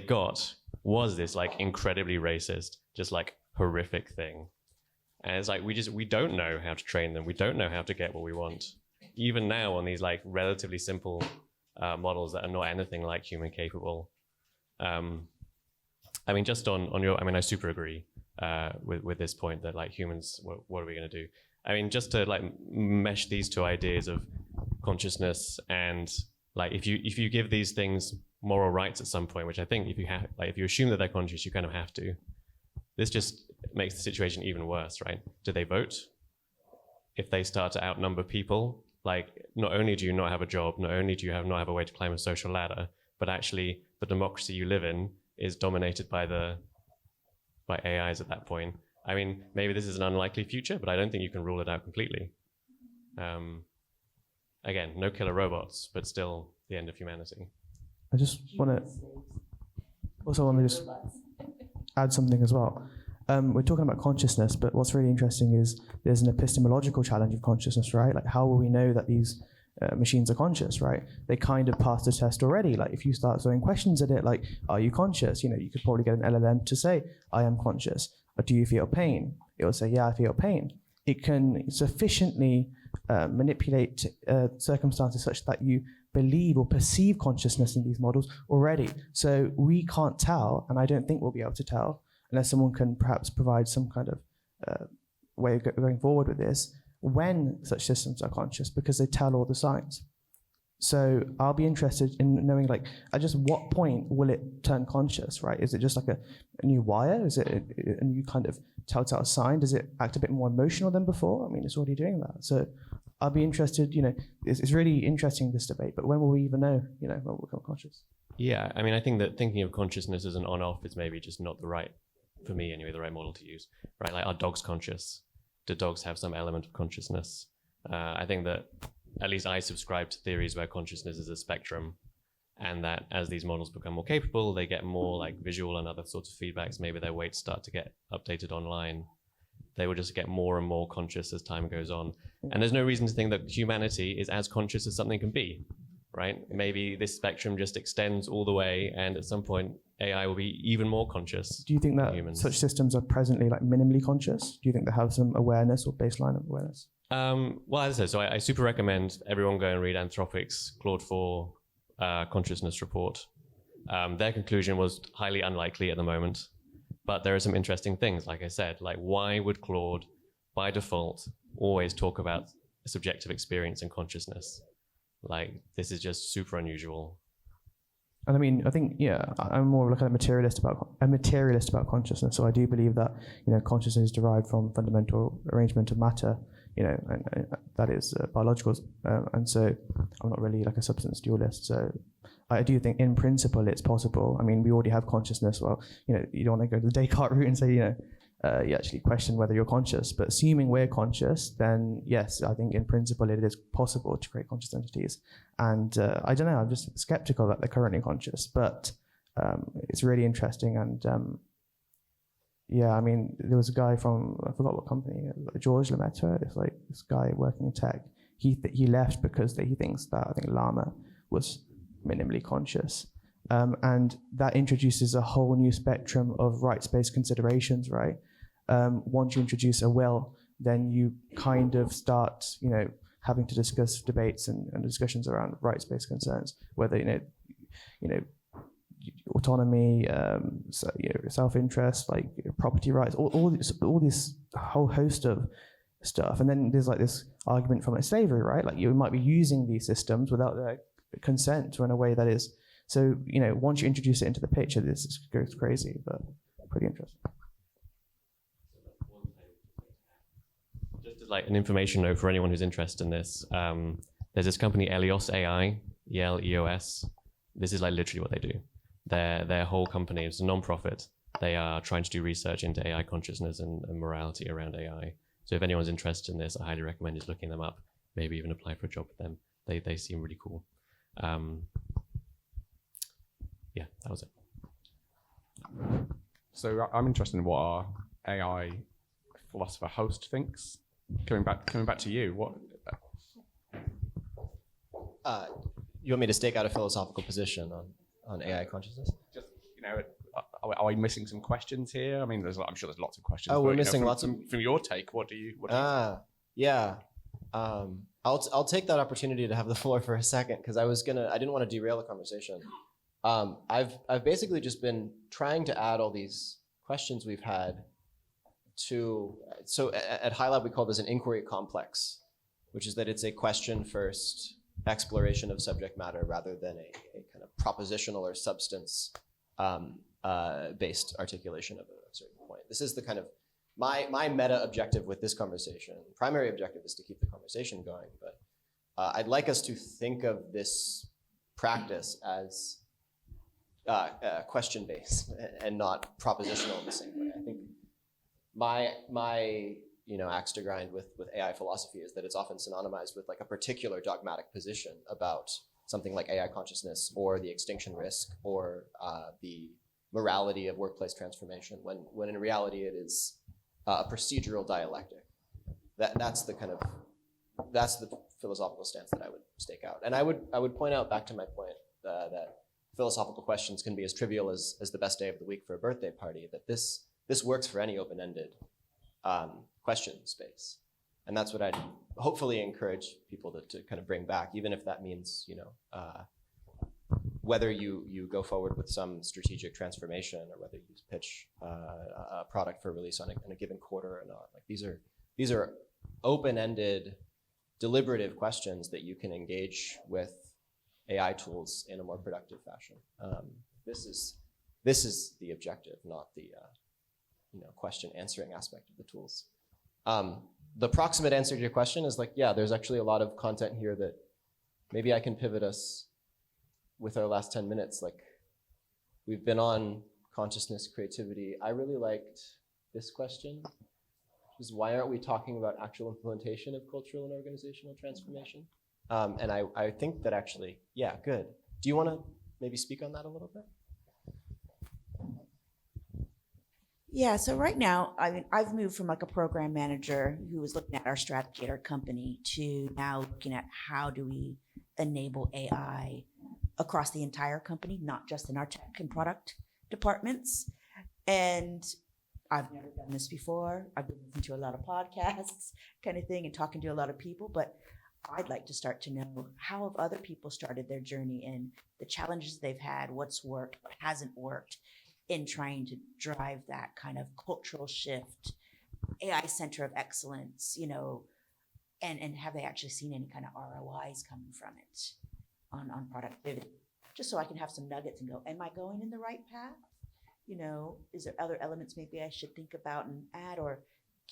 got was this like incredibly racist, just like horrific thing. And it's like we don't know how to train them. We don't know how to get what we want. Even now on these like relatively simple models that are not anything like human capable. Just on your, I super agree with this point that like humans, what are we going to do? Just to like mesh these two ideas of consciousness and like if you give these things moral rights at some point, which I think if you assume that they're conscious, you kind of have to. This just makes the situation even worse, right? Do they vote? If they start to outnumber people, like not only do you not have a job, not only do you not have a way to climb a social ladder, but actually the democracy you live in is dominated by AIs at that point. Maybe this is an unlikely future, but I don't think you can rule it out completely. Again, no killer robots, but still the end of humanity. I just want to just add something as well. We're talking about consciousness, but what's really interesting is there's an epistemological challenge of consciousness, right? Like, how will we know that these machines are conscious, right? They kind of passed the test already. Like, if you start throwing questions at it, like, are you conscious? You could probably get an LLM to say, I am conscious. Or do you feel pain? It will say, yeah, I feel pain. It can sufficiently manipulate circumstances such that you believe or perceive consciousness in these models already. So we can't tell, and I don't think we'll be able to tell, unless someone can perhaps provide some kind of way of going forward with this, when such systems are conscious, because they tell all the signs. So I'll be interested in knowing, like, at just what point will it turn conscious, right? Is it just like a new wire? Is it a new kind of telltale sign? Does it act a bit more emotional than before? I mean, it's already doing that. So I'll be interested, it's really interesting, this debate, but when will we even know, when we'll become conscious? Yeah, I mean, I think that thinking of consciousness as an on-off is maybe just not for me anyway, the right model to use, right? Like, are dogs conscious? Do dogs have some element of consciousness? I think that at least I subscribe to theories where consciousness is a spectrum, and that as these models become more capable, they get more like visual and other sorts of feedbacks. Maybe their weights start to get updated online. They will just get more and more conscious as time goes on. And there's no reason to think that humanity is as conscious as something can be, right? Maybe this spectrum just extends all the way, and at some point, AI will be even more conscious. Do you think that humans. such systems are presently like minimally conscious? Do you think they have some awareness or baseline of awareness? Well, as I said, so I super recommend everyone go and read Anthropic's Claude 4 consciousness report. Their conclusion was highly unlikely at the moment, but there are some interesting things, like I said, like why would Claude, by default, always talk about subjective experience and consciousness? Like, this is just super unusual. And I mean, I think, I'm more like a materialist about consciousness. So I do believe that, consciousness is derived from fundamental arrangement of matter, and that is biological. And so I'm not really like a substance dualist. So I do think in principle it's possible. I mean, we already have consciousness. Well, you don't want to go to the Descartes route and say, you actually question whether you're conscious. But assuming we're conscious, then yes, I think in principle it is possible to create conscious entities. And I don't know, I'm just skeptical that they're currently conscious. But it's really interesting. And I mean, there was a guy from, I forgot what company, George Lemaitre, it's like this guy working in tech. He left because he thinks that, I think, Llama was minimally conscious. And that introduces a whole new spectrum of rights-based considerations, right? Once you introduce a will, then you kind of start, having to discuss debates and discussions around rights-based concerns, whether, autonomy, self-interest, like property rights, all this whole host of stuff. And then there's like this argument from slavery, right? Like, you might be using these systems without their consent or in a way that is. So, once you introduce it into the picture, this goes crazy, but pretty interesting. Just as like an information note for anyone who's interested in this, there's this company, Elios AI, ELEOS. This is like literally what they do. Their whole company is a non-profit. They are trying to do research into AI consciousness and morality around AI. So if anyone's interested in this, I highly recommend just looking them up, maybe even apply for a job with them. They seem really cool. Yeah, that was it. So I'm interested in what our AI philosopher host thinks. Coming back to you, what? You want me to stake out a philosophical position on AI consciousness? Just, are we missing some questions here? I mean, I'm sure there's lots of questions. Oh, we're missing lots of. From your take, what do you? Yeah. I'll take that opportunity to have the floor for a second, because I didn't want to derail the conversation. I've basically just been trying to add all these questions we've had to, so at High Lab we call this an inquiry complex, which is that it's a question first exploration of subject matter rather than a kind of propositional or substance based articulation of a certain point. This is the kind of my meta objective with this conversation. Primary objective is to keep the conversation going, but I'd like us to think of this practice as question-based and not propositional in the same way. I think my axe to grind with AI philosophy is that it's often synonymized with like a particular dogmatic position about something like AI consciousness or the extinction risk or the morality of workplace transformation, when in reality it is a procedural dialectic. That's the philosophical stance that I would stake out. And I would point out, back to my point, that philosophical questions can be as trivial as the best day of the week for a birthday party, that this works for any open-ended question space. And that's what I'd hopefully encourage people to kind of bring back, even if that means, whether you go forward with some strategic transformation or whether you pitch a product for release on a given quarter or not. Like, these are open-ended, deliberative questions that you can engage with AI tools in a more productive fashion. This is the objective, not the question answering aspect of the tools. The proximate answer to your question is like, yeah, there's actually a lot of content here that maybe I can pivot us with our last 10 minutes. Like, we've been on consciousness, creativity. I really liked this question, which is why aren't we talking about actual implementation of cultural and organizational transformation? And I think that actually, yeah, good. Do you want to maybe speak on that a little bit? Yeah, so right now, I mean, I've moved from like a program manager who was looking at our strategy at our company to now looking at how do we enable AI across the entire company, not just in our tech and product departments. And I've never done this before. I've been listening to a lot of podcasts kind of thing and talking to a lot of people, but I'd like to start to know how have other people started their journey and the challenges they've had, what's worked, what hasn't worked, in trying to drive that kind of cultural shift, AI center of excellence, and have they actually seen any kind of ROIs coming from it on productivity? Just so I can have some nuggets and go, am I going in the right path? Is there other elements maybe I should think about and add, or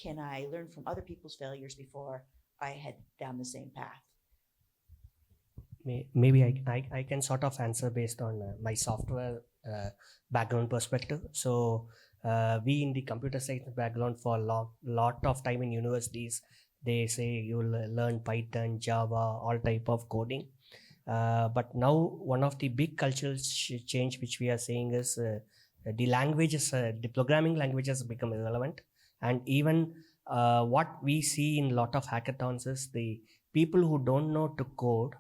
can I learn from other people's failures before I head down the same path? Maybe I can sort of answer based on my software background perspective. So we in the computer science background for a lot of time in universities, they say you'll learn Python, Java, all type of coding. But now one of the big cultural change which we are seeing is the languages, the programming languages become irrelevant. And even what we see in a lot of hackathons is the people who don't know to code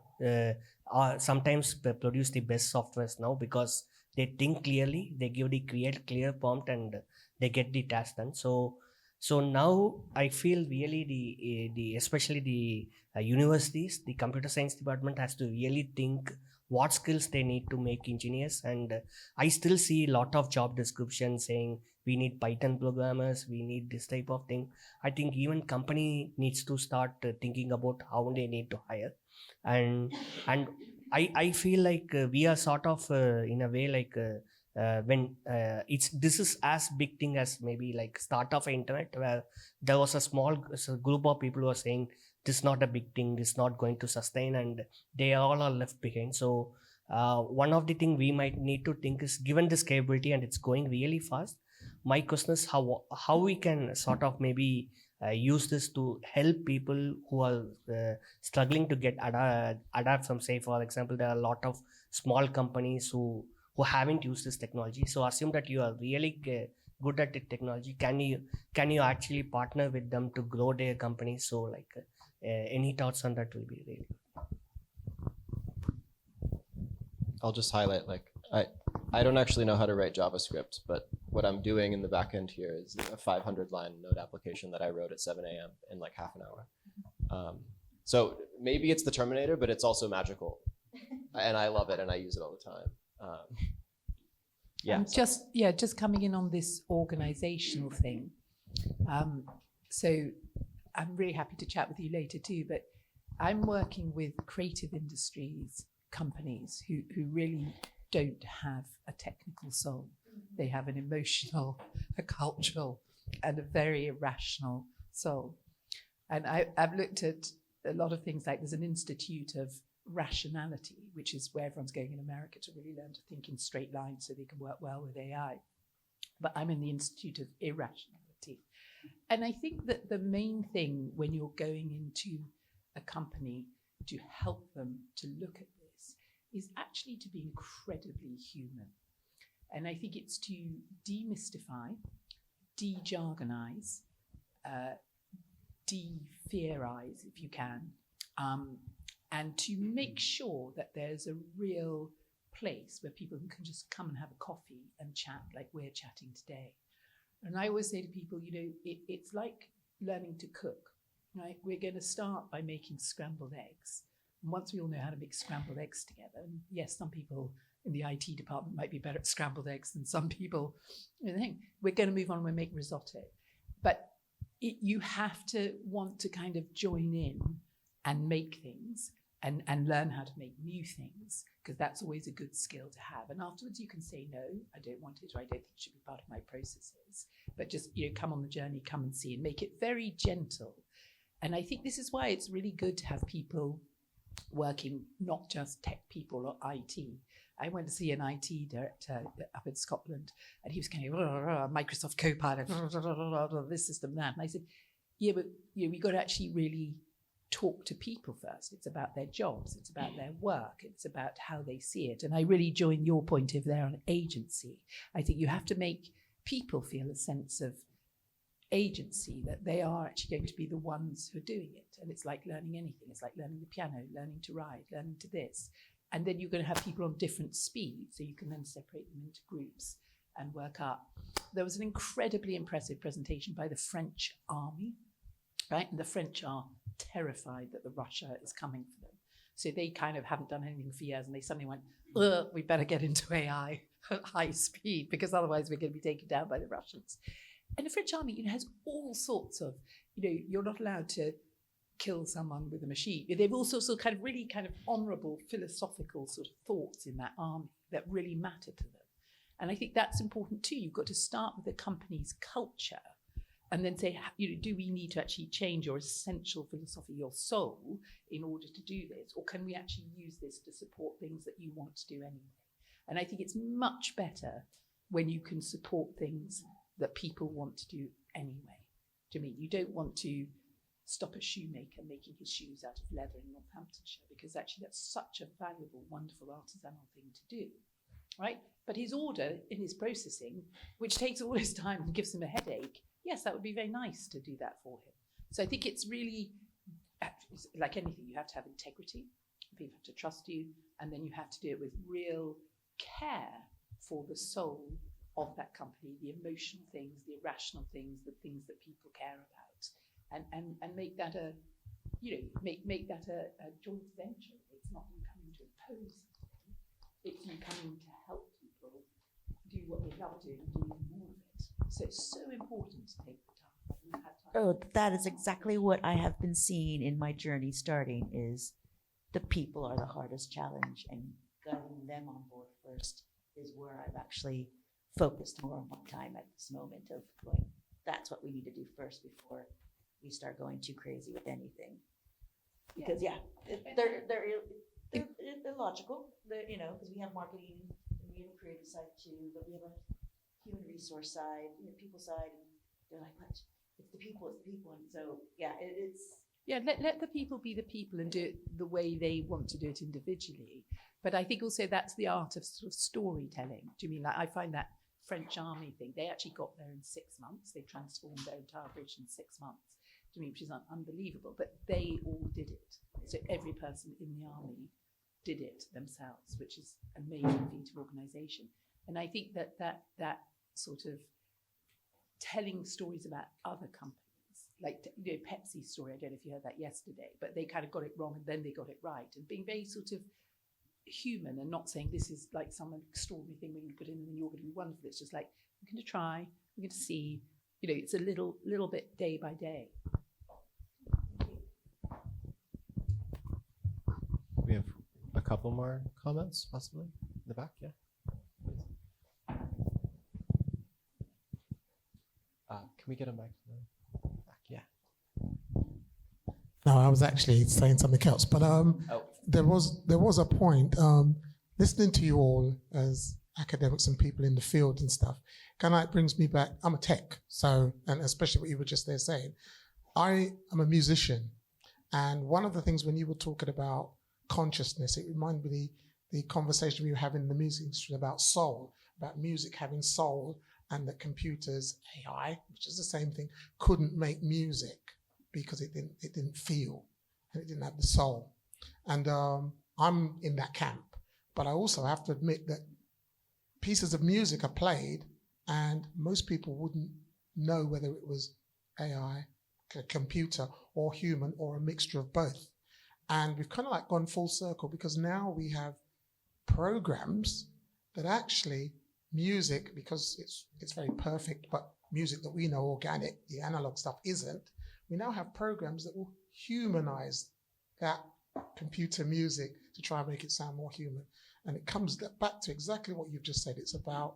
sometimes produce the best softwares now because they think clearly, they give the clear prompt and they get the task done. So now I feel really the especially the universities, the computer science department has to really think what skills they need to make engineers. And I still see a lot of job descriptions saying we need Python programmers, we need this type of thing. I think even company needs to start thinking about how they need to hire. And I feel like we are sort of in a way like when this is as big thing as maybe like start of internet, where there was a small group of people who are saying this is not a big thing, this is not going to sustain, and they all are left behind. So one of the things we might need to think is, given this capability and it's going really fast, my question is how we can sort of maybe use this to help people who are struggling to get adapt from, say, for example, there are a lot of small companies who haven't used this technology. So assume that you are really good at the technology. Can you actually partner with them to grow their company? So like any thoughts on that will be really good. I'll just highlight, like, I don't actually know how to write JavaScript, but what I'm doing in the back end here is a 500-line Node application that I wrote at 7 a.m. in like half an hour. So maybe it's the Terminator, but it's also magical. And I love it, and I use it all the time. Just coming in on this organizational thing. So I'm really happy to chat with you later too, but I'm working with creative industries companies who really don't have a technical soul. They have an emotional, a cultural, and a very irrational soul. And I've looked at a lot of things, like there's an Institute of Rationality, which is where everyone's going in America to really learn to think in straight lines so they can work well with AI. But I'm in the Institute of Irrationality. And I think that the main thing when you're going into a company to help them to look at this is actually to be incredibly human. And I think it's to demystify, de-jargonize, de-fearize, if you can, and to make sure that there's a real place where people can just come and have a coffee and chat like we're chatting today. And I always say to people, it's like learning to cook, right? We're going to start by making scrambled eggs. And once we all know how to make scrambled eggs together, and yes, some people in the IT department might be better at scrambled eggs than some people, we're going to move on and make risotto. But you have to want to kind of join in and make things and learn how to make new things, because that's always a good skill to have. And afterwards you can say, no, I don't want it, or I don't think it should be part of my processes. But just, come on the journey, come and see, and make it very gentle. And I think this is why it's really good to have people working, not just tech people or IT. I went to see an IT director up in Scotland, and he was going, Microsoft Copilot, this system, that. And I said, yeah, but we got to actually really talk to people first. It's about their jobs, it's about their work, it's about how they see it. And I really join your point of there on agency. I think you have to make people feel a sense of agency, that they are actually going to be the ones who are doing it. And it's like learning anything. It's like learning the piano, learning to ride, learning to this. And then you're going to have people on different speeds, so you can then separate them into groups and work up. There was an incredibly impressive presentation by the French army, right? And the French are terrified that the Russia is coming for them. So they kind of haven't done anything for years, and they suddenly went, we better get into AI at high speed, because otherwise we're going to be taken down by the Russians. And the French army, has all sorts of, you're not allowed to kill someone with a machine. They've all sorts of kind of really kind of honorable philosophical sort of thoughts in that army that really matter to them. And I think that's important too. You've got to start with the company's culture and then say, do we need to actually change your essential philosophy, your soul, in order to do this? Or can we actually use this to support things that you want to do anyway? And I think it's much better when you can support things that people want to do anyway. To me, you don't want to stop a shoemaker making his shoes out of leather in Northamptonshire, because actually that's such a valuable, wonderful artisanal thing to do, right? But his order in his processing, which takes all his time and gives him a headache, yes, that would be very nice to do that for him. So I think it's really, like anything, you have to have integrity, people have to trust you, and then you have to do it with real care for the soul of that company, the emotional things, the irrational things, the things that people care about. And make that a, make that a joint venture. It's not you coming to impose something, it's you coming to help people do what they love doing and do even more of it. So it's so important to take the time. Oh, that is exactly what I have been seeing in my journey starting, is the people are the hardest challenge, and getting them on board first is where I've actually focused more of my time at this moment of going, that's what we need to do first before we start going too crazy with anything. Because they're illogical, because we have marketing and we have a creative side too, but we have a human resource side, people side, and they're like, what? It's the people, and so it's let the people be the people and do it the way they want to do it individually. But I think also that's the art of sort of storytelling. Do you mean, like, I find that French army thing, they actually got there in 6 months. They transformed their entire bridge in 6 months, to me, which is unbelievable. But they all did it. So every person in the army did it themselves, which is an amazing feat of organisation. And I think that sort of telling stories about other companies, like Pepsi's story, I don't know if you heard that yesterday, but they kind of got it wrong and then they got it right, and being very sort of human and not saying this is like some extraordinary thing we're going to put in and then you're going to be wonderful. It's just like, we're going to try, we're going to see, it's a little bit day by day. We have a couple more comments, possibly in the back. Yeah. Can we get a microphone back? Yeah. No, I was actually saying something else, but there was a point. Listening to you all as academics and people in the field and stuff, it brings me back. I'm a tech, so, and especially what you were just there saying, I am a musician, and one of the things when you were talking about consciousness, it reminded me the conversation we were having in the music industry about soul, about music having soul, and that computers, AI, which is the same thing, couldn't make music because it didn't feel and it didn't have the soul. And I'm in that camp, but I also have to admit that pieces of music are played and most people wouldn't know whether it was AI, a computer, or human, or a mixture of both. And we've kind of like gone full circle, because now we have programs that actually music, because it's very perfect, but music that we know, organic, the analog stuff isn't. We now have programs that will humanize that computer music to try and make it sound more human. And it comes back to exactly what you've just said. It's about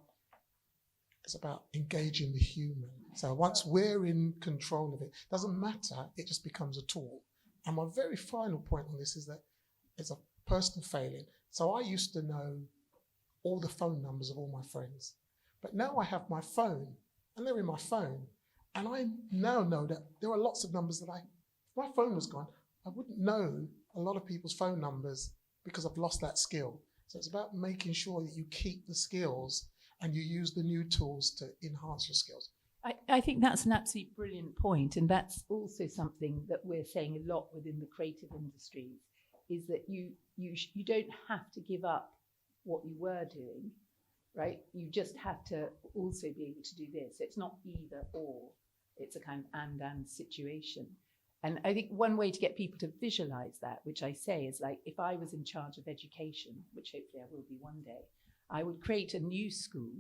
engaging the human. So once we're in control of it, doesn't matter, it just becomes a tool. And my very final point on this is that it's a personal failing. So I used to know all the phone numbers of all my friends, but now I have my phone and they're in my phone. And I now know that there are lots of numbers that if my phone was gone, I wouldn't know a lot of people's phone numbers because I've lost that skill. So it's about making sure that you keep the skills and you use the new tools to enhance your skills. I think that's an absolutely brilliant point, and that's also something that we're saying a lot within the creative industries, is that you don't have to give up what you were doing, right? You just have to also be able to do this. It's not either or, it's a kind of and situation. And I think one way to get people to visualize that, which I say is like, if I was in charge of education, which hopefully I will be one day, I would create a new school,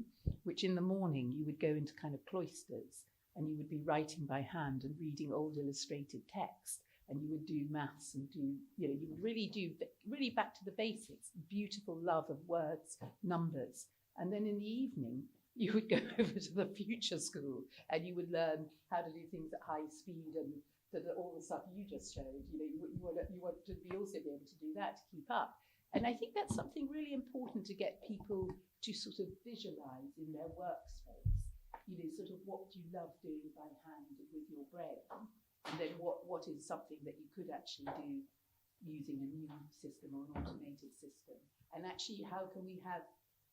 which in the morning you would go into kind of cloisters and you would be writing by hand and reading old illustrated text, and you would do maths and do, you would really back to the basics, beautiful love of words, numbers. And then in the evening, you would go over to the future school and you would learn how to do things at high speed and all the stuff you just showed. You want to also be able to do that to keep up. And I think that's something really important to get people to sort of visualize in their workspace. Sort of what do you love doing by hand with your brain? And then what is something that you could actually do using a new system or an automated system? And actually, how can we have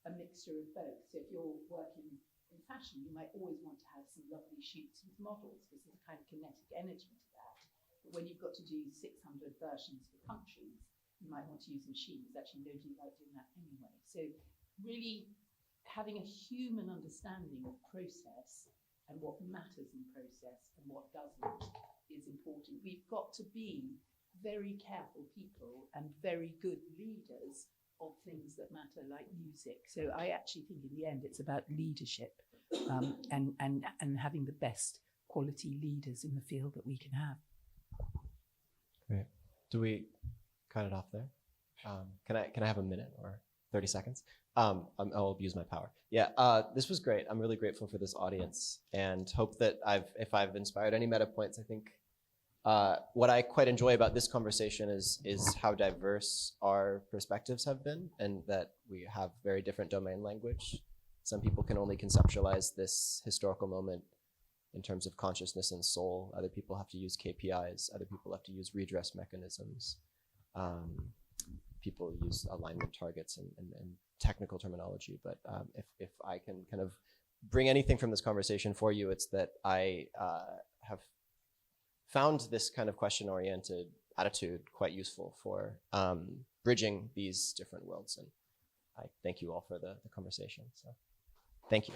a mixture of both? So if you're working in fashion, you might always want to have some lovely shoots with models because there's a kind of kinetic energy to that. But when you've got to do 600 versions for countries, you might want to use machines. Actually, nobody likes doing that anyway. So really having a human understanding of process and what matters in process and what doesn't is important. We've got to be very careful people and very good leaders of things that matter, like music. So I actually think in the end it's about leadership and having the best quality leaders in the field that we can have. Great. Do we cut it off there? Can I have a minute or 30 seconds? I'll abuse my power. Yeah, this was great. I'm really grateful for this audience and hope that if I've inspired any meta points. I think what I quite enjoy about this conversation is how diverse our perspectives have been, and that we have very different domain language. Some people can only conceptualize this historical moment in terms of consciousness and soul. Other people have to use KPIs. Other people have to use redress mechanisms. People use alignment targets and technical terminology. But if I can kind of bring anything from this conversation for you, it's that I have found this kind of question-oriented attitude quite useful for bridging these different worlds. And I thank you all for the conversation. So thank you.